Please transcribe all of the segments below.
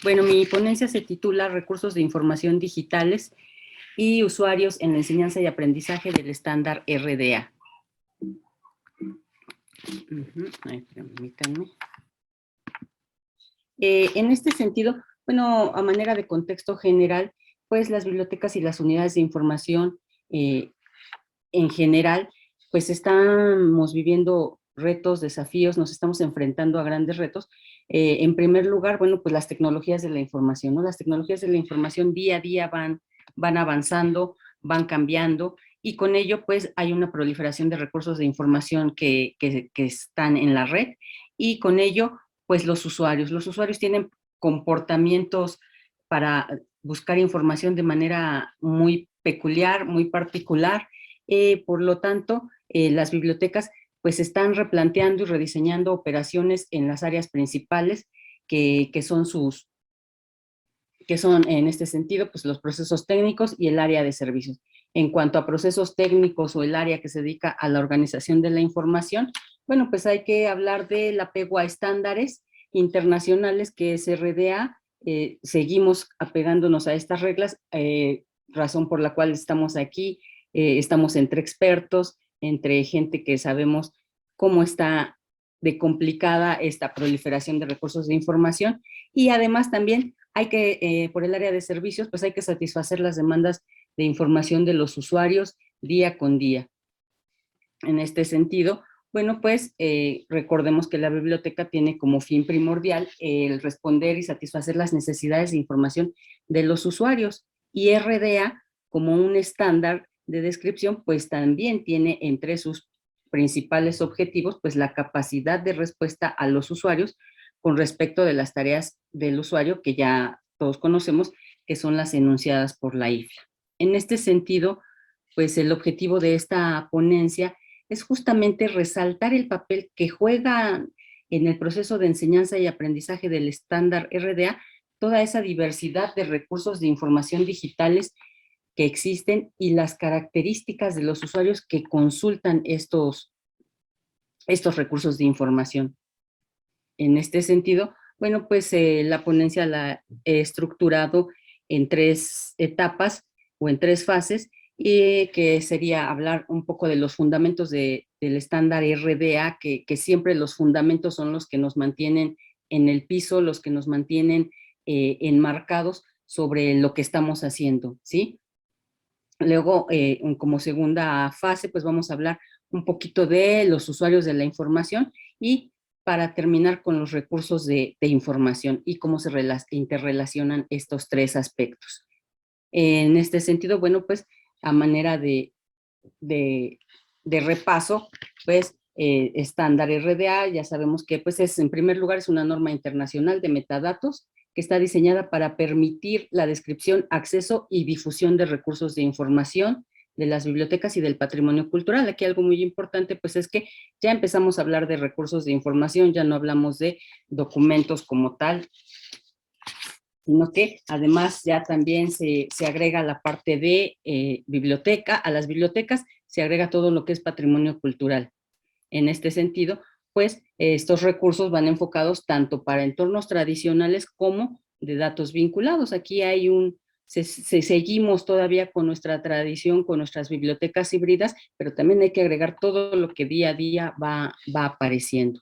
Bueno, mi ponencia se titula Recursos de información digitales y usuarios en la enseñanza y aprendizaje del estándar RDA. Permítanme. En este sentido, bueno, a manera de contexto general, pues las bibliotecas y las unidades de información en general, pues estamos viviendo retos, desafíos, nos estamos enfrentando a grandes retos. En primer lugar, bueno, pues las tecnologías de la información, ¿no? Las tecnologías de la información día a día van avanzando, van cambiando, y con ello, pues, hay una proliferación de recursos de información que están en la red, y con ello, pues, los usuarios tienen comportamientos para buscar información de manera muy peculiar, muy particular. Por lo tanto, las bibliotecas pues están replanteando y rediseñando operaciones en las áreas principales que son en este sentido pues los procesos técnicos y el área de servicios. En cuanto a procesos técnicos o el área que se dedica a la organización de la información, bueno, pues hay que hablar del apego a estándares internacionales que es RDA. Seguimos apegándonos a estas reglas, razón por la cual estamos aquí. Estamos entre expertos, entre gente que sabemos cómo está de complicada esta proliferación de recursos de información, y además también hay que, por el área de servicios, pues hay que satisfacer las demandas de información de los usuarios día con día. En este sentido, bueno, pues recordemos que la biblioteca tiene como fin primordial el responder y satisfacer las necesidades de información de los usuarios, y RDA, como un estándar de descripción, pues también tiene entre sus principales objetivos pues la capacidad de respuesta a los usuarios con respecto de las tareas del usuario que ya todos conocemos, que son las enunciadas por la IFLA. En este sentido, pues el objetivo de esta ponencia es justamente resaltar el papel que juega en el proceso de enseñanza y aprendizaje del estándar RDA toda esa diversidad de recursos de información digitales que existen y las características de los usuarios que consultan estos recursos de información. En este sentido, bueno, pues la ponencia la he estructurado en 3 etapas o en 3 fases, y que sería hablar un poco de los fundamentos del estándar RDA, que siempre los fundamentos son los que nos mantienen en el piso, los que nos mantienen enmarcados sobre lo que estamos haciendo, ¿sí? Luego, como segunda fase, pues vamos a hablar un poquito de los usuarios de la información, y para terminar con los recursos de información y cómo se interrelacionan estos 3 aspectos. En este sentido, bueno, pues a manera de, de repaso, pues estándar RDA, ya sabemos que pues en primer lugar es una norma internacional de metadatos que está diseñada para permitir la descripción, acceso y difusión de recursos de información de las bibliotecas y del patrimonio cultural. Aquí algo muy importante pues es que ya empezamos a hablar de recursos de información, ya no hablamos de documentos como tal, sino que además ya también se agrega la parte de biblioteca. A las bibliotecas se agrega todo lo que es patrimonio cultural. En este sentido, pues estos recursos van enfocados tanto para entornos tradicionales como de datos vinculados. Aquí hay seguimos todavía con nuestra tradición, con nuestras bibliotecas híbridas, pero también hay que agregar todo lo que día a día va apareciendo.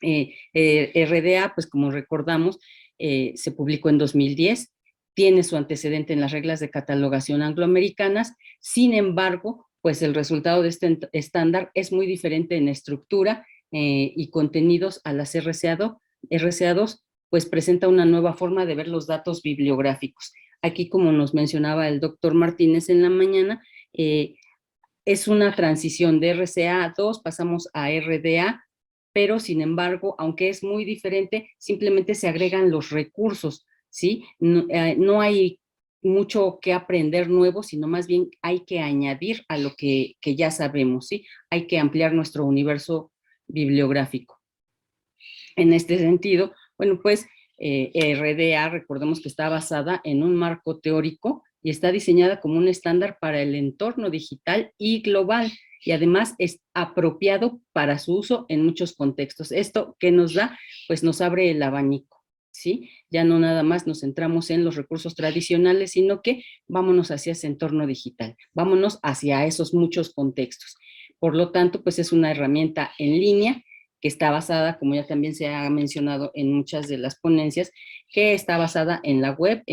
RDA, pues como recordamos, se publicó en 2010, tiene su antecedente en las reglas de catalogación angloamericanas. Sin embargo, pues el resultado de este estándar es muy diferente en estructura y contenidos a las RCA2, pues presenta una nueva forma de ver los datos bibliográficos. Aquí, como nos mencionaba el doctor Martínez en la mañana, es una transición de RCA2, pasamos a RDA, pero sin embargo, aunque es muy diferente, simplemente se agregan los recursos, ¿sí? No hay mucho que aprender nuevo, sino más bien hay que añadir a lo que ya sabemos, ¿sí? Hay que ampliar nuestro universo bibliográfico. En este sentido, bueno, pues RDA, recordemos que está basada en un marco teórico y está diseñada como un estándar para el entorno digital y global, y además es apropiado para su uso en muchos contextos. ¿Esto qué nos da? Pues nos abre el abanico, ¿sí? Ya no nada más nos centramos en los recursos tradicionales, sino que vámonos hacia ese entorno digital, vámonos hacia esos muchos contextos. Por lo tanto, pues es una herramienta en línea que está basada, como ya también se ha mencionado en muchas de las ponencias, que está basada en la web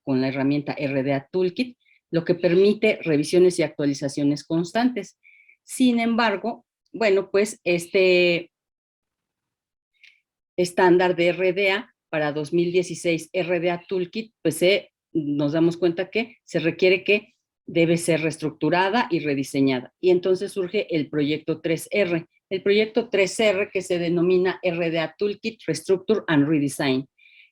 con la herramienta RDA Toolkit, lo que permite revisiones y actualizaciones constantes. Sin embargo, bueno, pues este estándar de RDA para 2016 RDA Toolkit, pues nos damos cuenta que se requiere que debe ser reestructurada y rediseñada. Y entonces surge el proyecto 3R. El proyecto 3R que se denomina RDA Toolkit Restructure and Redesign.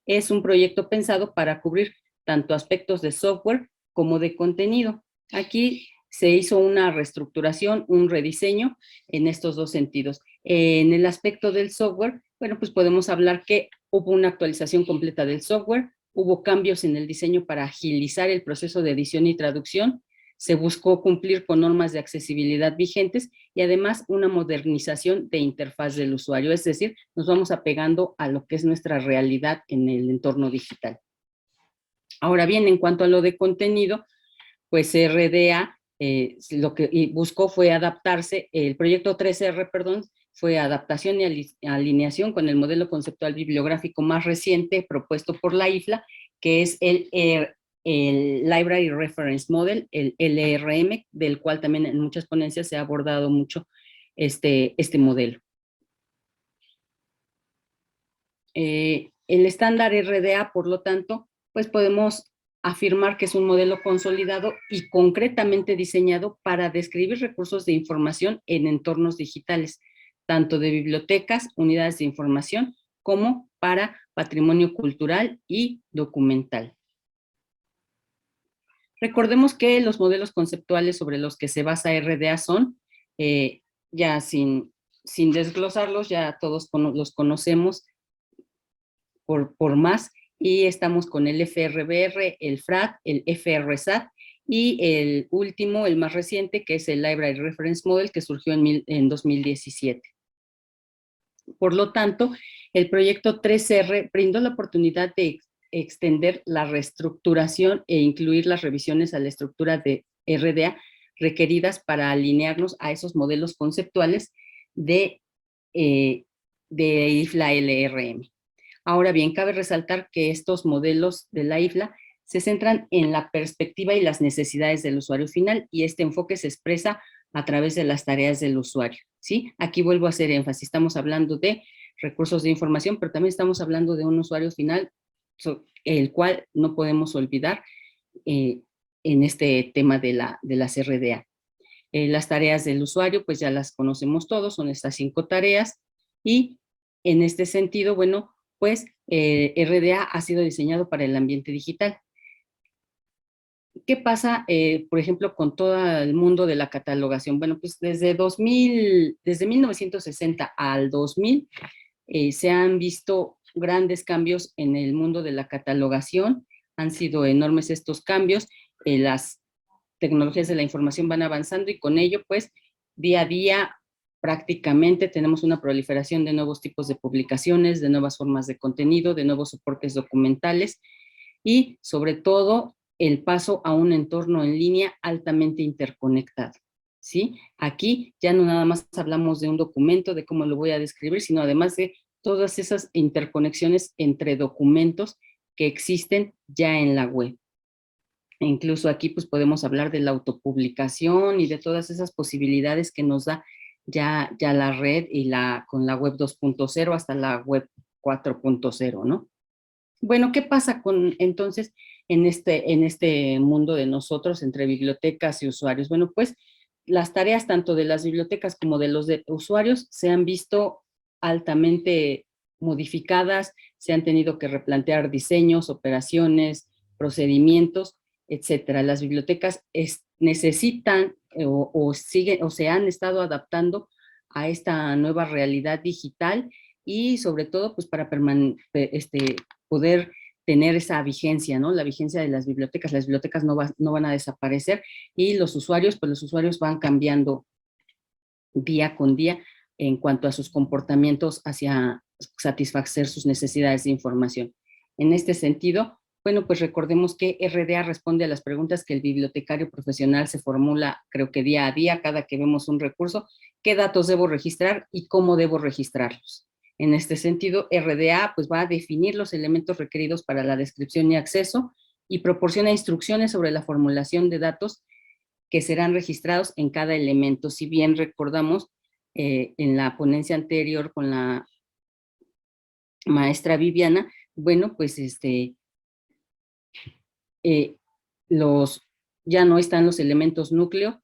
Es un proyecto pensado para cubrir tanto aspectos de software como de contenido. Aquí se hizo una reestructuración, un rediseño en estos dos sentidos. En el aspecto del software, bueno, pues podemos hablar que hubo una actualización completa del software, hubo cambios en el diseño para agilizar el proceso de edición y traducción, se buscó cumplir con normas de accesibilidad vigentes y además una modernización de interfaz del usuario, es decir, nos vamos apegando a lo que es nuestra realidad en el entorno digital. Ahora bien, en cuanto a lo de contenido, pues RDA lo que buscó fue adaptarse, el proyecto 3R, perdón, fue adaptación y alineación con el modelo conceptual bibliográfico más reciente propuesto por la IFLA, que es el Library Reference Model, el LRM, del cual también en muchas ponencias se ha abordado mucho este modelo. El estándar RDA, por lo tanto, pues podemos afirmar que es un modelo consolidado y concretamente diseñado para describir recursos de información en entornos digitales, tanto de bibliotecas, unidades de información, como para patrimonio cultural y documental. Recordemos que los modelos conceptuales sobre los que se basa RDA son, ya sin desglosarlos, ya todos los conocemos por más, y estamos con el FRBR, el FRAT, el FRSAT, y el último, el más reciente, que es el Library Reference Model, que surgió en 2017. Por lo tanto, el proyecto 3R brindó la oportunidad de extender la reestructuración e incluir las revisiones a la estructura de RDA requeridas para alinearnos a esos modelos conceptuales de IFLA LRM. Ahora bien, cabe resaltar que estos modelos de la IFLA se centran en la perspectiva y las necesidades del usuario final, y este enfoque se expresa a través de las tareas del usuario, ¿sí? Aquí vuelvo a hacer énfasis, estamos hablando de recursos de información, pero también estamos hablando de un usuario final, el cual no podemos olvidar en este tema de las RDA. Las tareas del usuario, pues ya las conocemos todos, son estas 5 tareas, y en este sentido, bueno, pues RDA ha sido diseñado para el ambiente digital. ¿Qué pasa, por ejemplo, con todo el mundo de la catalogación? Bueno, pues desde 1960 al 2000 se han visto grandes cambios en el mundo de la catalogación, han sido enormes estos cambios, las tecnologías de la información van avanzando y con ello, pues, día a día prácticamente tenemos una proliferación de nuevos tipos de publicaciones, de nuevas formas de contenido, de nuevos soportes documentales y, sobre todo, el paso a un entorno en línea altamente interconectado, ¿sí? Aquí ya no nada más hablamos de un documento, de cómo lo voy a describir, sino además de todas esas interconexiones entre documentos que existen ya en la web. E incluso aquí pues podemos hablar de la autopublicación y de todas esas posibilidades que nos da ya la red y con la web 2.0 hasta la web 4.0, ¿no? Bueno, ¿qué pasa entonces en este mundo de nosotros entre bibliotecas y usuarios? Bueno, pues las tareas tanto de las bibliotecas como de los usuarios se han visto altamente modificadas, se han tenido que replantear diseños, operaciones, procedimientos, etcétera. Las bibliotecas necesitan siguen o se han estado adaptando a esta nueva realidad digital y sobre todo pues para poder tener esa vigencia, ¿no? La vigencia de las bibliotecas no van a desaparecer y los usuarios, pues los usuarios van cambiando día con día en cuanto a sus comportamientos hacia satisfacer sus necesidades de información. En este sentido, bueno, pues recordemos que RDA responde a las preguntas que el bibliotecario profesional se formula, creo que día a día, cada que vemos un recurso, qué datos debo registrar y cómo debo registrarlos. En este sentido, RDA pues va a definir los elementos requeridos para la descripción y acceso y proporciona instrucciones sobre la formulación de datos que serán registrados en cada elemento. Si bien recordamos en la ponencia anterior con la maestra Viviana, bueno, pues eh, ya no están los elementos núcleo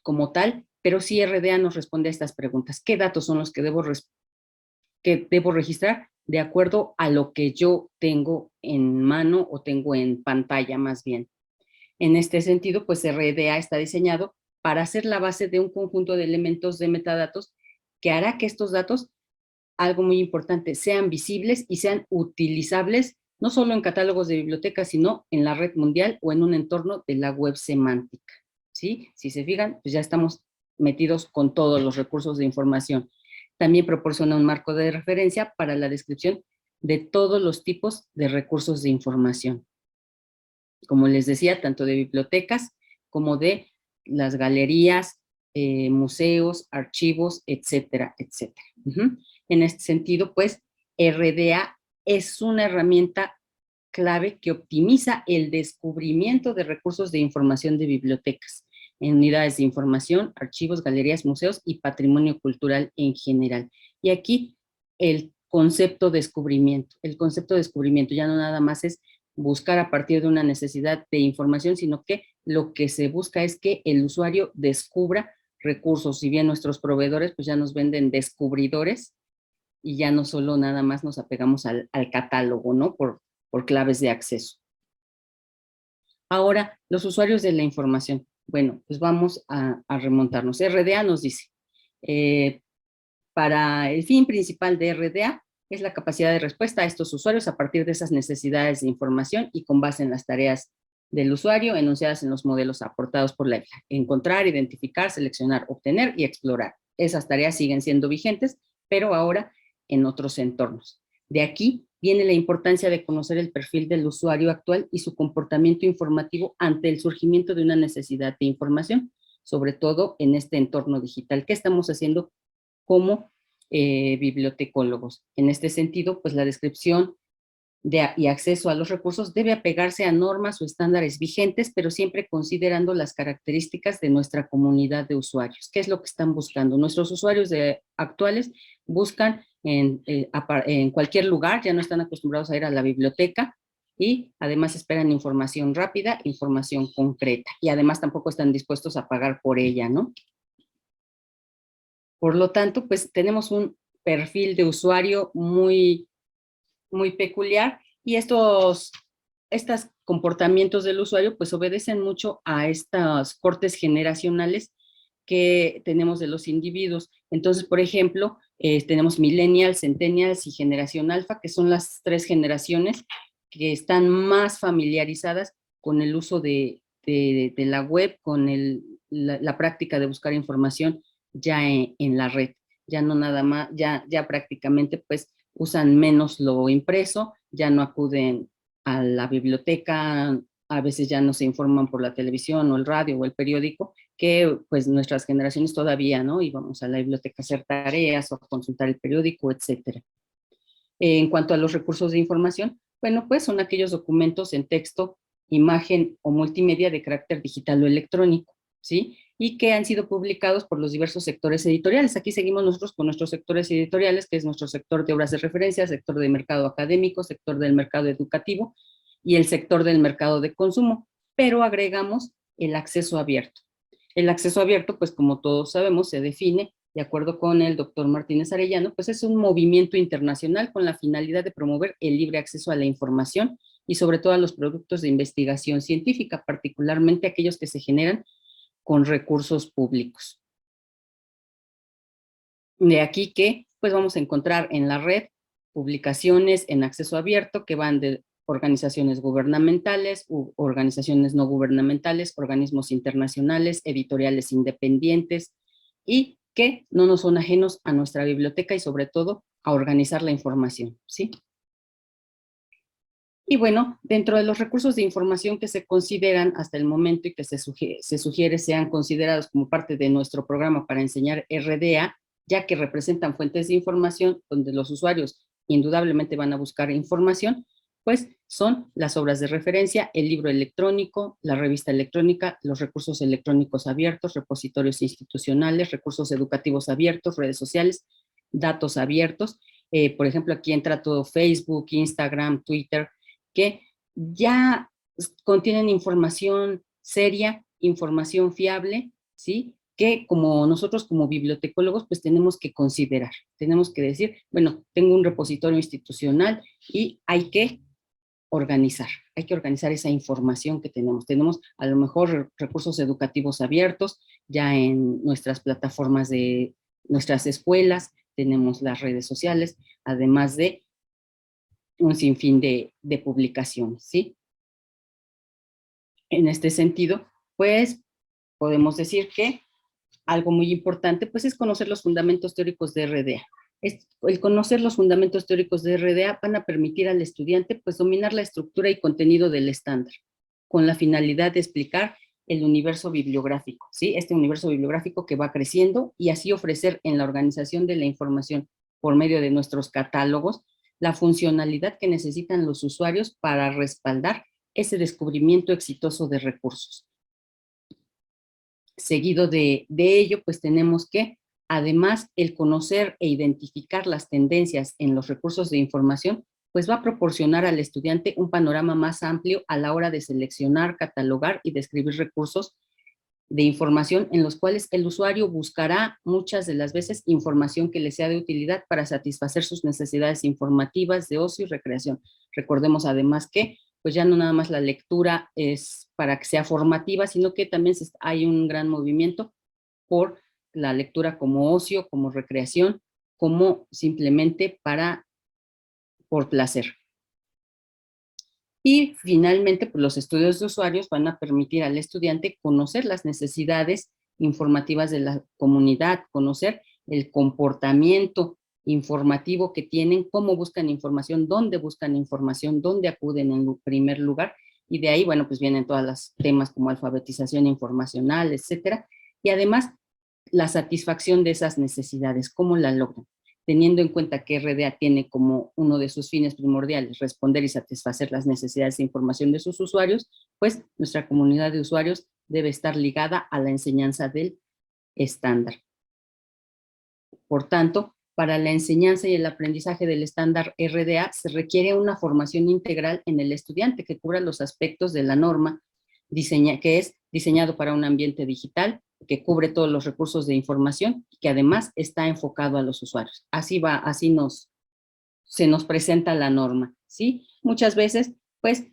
como tal, pero sí RDA nos responde a estas preguntas. ¿Qué datos son los que debo registrar de acuerdo a lo que yo tengo en mano o tengo en pantalla más bien? En este sentido, pues RDA está diseñado para ser la base de un conjunto de elementos de metadatos que hará que estos datos, algo muy importante, sean visibles y sean utilizables no solo en catálogos de bibliotecas, sino en la red mundial o en un entorno de la web semántica, ¿sí? Si se fijan, pues ya estamos metidos con todos los recursos de información. También proporciona un marco de referencia para la descripción de todos los tipos de recursos de información. Como les decía, tanto de bibliotecas como de las galerías, museos, archivos, etcétera, etcétera. En este sentido, pues, RDA es una herramienta clave que optimiza el descubrimiento de recursos de información de bibliotecas, en unidades de información, archivos, galerías, museos y patrimonio cultural en general. Y aquí el concepto de descubrimiento ya no nada más es buscar a partir de una necesidad de información, sino que lo que se busca es que el usuario descubra recursos. Si bien nuestros proveedores pues ya nos venden descubridores y ya no solo nada más nos apegamos al catálogo, ¿no? Por claves de acceso. Ahora, los usuarios de la información. Bueno, pues vamos a remontarnos. RDA nos dice, para el fin principal de RDA es la capacidad de respuesta a estos usuarios a partir de esas necesidades de información y con base en las tareas del usuario enunciadas en los modelos aportados por la EFLA. Encontrar, identificar, seleccionar, obtener y explorar. Esas tareas siguen siendo vigentes, pero ahora en otros entornos. De aquí viene la importancia de conocer el perfil del usuario actual y su comportamiento informativo ante el surgimiento de una necesidad de información, sobre todo en este entorno digital. ¿Qué estamos haciendo como bibliotecólogos? En este sentido, pues la descripción y acceso a los recursos debe apegarse a normas o estándares vigentes, pero siempre considerando las características de nuestra comunidad de usuarios. ¿Qué es lo que están buscando? Nuestros usuarios actuales buscan en cualquier lugar, ya no están acostumbrados a ir a la biblioteca y además esperan información rápida, información concreta y además tampoco están dispuestos a pagar por ella, ¿no? Por lo tanto, pues tenemos un perfil de usuario muy peculiar y estos comportamientos del usuario pues obedecen mucho a estas cortes generacionales que tenemos de los individuos. Entonces, por ejemplo, tenemos millennials, centennials y generación alfa, que son las tres generaciones que están más familiarizadas con el uso de la web, con la práctica de buscar información ya en la red. Ya no nada más, ya prácticamente pues usan menos lo impreso, ya no acuden a la biblioteca, a veces ya no se informan por la televisión o el radio o el periódico, que pues nuestras generaciones todavía, ¿no? Íbamos a la biblioteca a hacer tareas o a consultar el periódico, etcétera. En cuanto a los recursos de información, bueno, pues son aquellos documentos en texto, imagen o multimedia de carácter digital o electrónico, ¿sí? Y que han sido publicados por los diversos sectores editoriales. Aquí seguimos nosotros con nuestros sectores editoriales, que es nuestro sector de obras de referencia, sector de mercado académico, sector del mercado educativo y el sector del mercado de consumo, pero agregamos el acceso abierto. El acceso abierto, pues como todos sabemos, se define, de acuerdo con el doctor Martínez Arellano, pues es un movimiento internacional con la finalidad de promover el libre acceso a la información y sobre todo a los productos de investigación científica, particularmente aquellos que se generan con recursos públicos. De aquí que pues vamos a encontrar en la red publicaciones en acceso abierto que van de organizaciones gubernamentales, organizaciones no gubernamentales, organismos internacionales, editoriales independientes y que no nos son ajenos a nuestra biblioteca y sobre todo a organizar la información, ¿sí? Y bueno, dentro de los recursos de información que se consideran hasta el momento y que se sugiere sean considerados como parte de nuestro programa para enseñar RDA, ya que representan fuentes de información donde los usuarios indudablemente van a buscar información, pues son las obras de referencia, el libro electrónico, la revista electrónica, los recursos electrónicos abiertos, repositorios institucionales, recursos educativos abiertos, redes sociales, datos abiertos. Por ejemplo, aquí entra todo Facebook, Instagram, Twitter, que ya contienen información seria, información fiable, ¿sí? Que como nosotros como bibliotecólogos pues tenemos que considerar, tenemos que decir, bueno, tengo un repositorio institucional y hay que organizar esa información que tenemos. Tenemos a lo mejor recursos educativos abiertos ya en nuestras plataformas de nuestras escuelas, tenemos las redes sociales, además de un sinfín de publicaciones, ¿sí? En este sentido, pues podemos decir que algo muy importante pues es conocer los fundamentos teóricos de RDA. El conocer los fundamentos teóricos de RDA van a permitir al estudiante pues dominar la estructura y contenido del estándar, con la finalidad de explicar el universo bibliográfico, ¿sí? Este universo bibliográfico que va creciendo y así ofrecer en la organización de la información por medio de nuestros catálogos la funcionalidad que necesitan los usuarios para respaldar ese descubrimiento exitoso de recursos. Seguido de ello, pues tenemos que, además, el conocer e identificar las tendencias en los recursos de información, pues va a proporcionar al estudiante un panorama más amplio a la hora de seleccionar, catalogar y describir recursos de información en los cuales el usuario buscará muchas de las veces información que le sea de utilidad para satisfacer sus necesidades informativas de ocio y recreación. Recordemos además que pues ya no nada más la lectura es para que sea formativa, sino que también hay un gran movimiento por la lectura como ocio, como recreación, como simplemente por placer. Y finalmente, pues los estudios de usuarios van a permitir al estudiante conocer las necesidades informativas de la comunidad, conocer el comportamiento informativo que tienen, cómo buscan información, dónde acuden en primer lugar, y de ahí, bueno, pues vienen todos los temas como alfabetización informacional, etcétera, y además la satisfacción de esas necesidades, cómo la logran, teniendo en cuenta que RDA tiene como uno de sus fines primordiales responder y satisfacer las necesidades de información de sus usuarios, pues nuestra comunidad de usuarios debe estar ligada a la enseñanza del estándar. Por tanto, para la enseñanza y el aprendizaje del estándar RDA se requiere una formación integral en el estudiante que cubra los aspectos de la norma, que es diseñado para un ambiente digital, que cubre todos los recursos de información y que además está enfocado a los usuarios. Así se nos presenta la norma, ¿sí? Muchas veces, pues,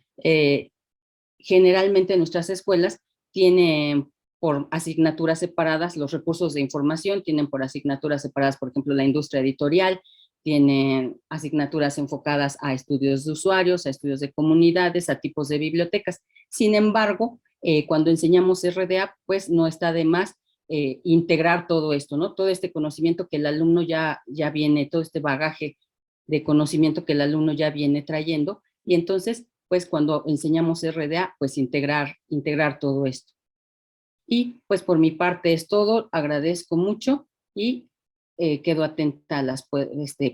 generalmente nuestras escuelas tienen por asignaturas separadas los recursos de información, tienen por asignaturas separadas, por ejemplo, la industria editorial, tienen asignaturas enfocadas a estudios de usuarios, a estudios de comunidades, a tipos de bibliotecas. Sin embargo, cuando enseñamos RDA, pues no está de más integrar todo esto, ¿no? Todo este conocimiento que el alumno ya viene, todo este bagaje de conocimiento que el alumno ya viene trayendo, y entonces, pues cuando enseñamos RDA, pues integrar todo esto. Y pues por mi parte es todo, agradezco mucho y quedo atenta a las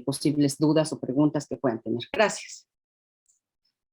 posibles dudas o preguntas que puedan tener. Gracias.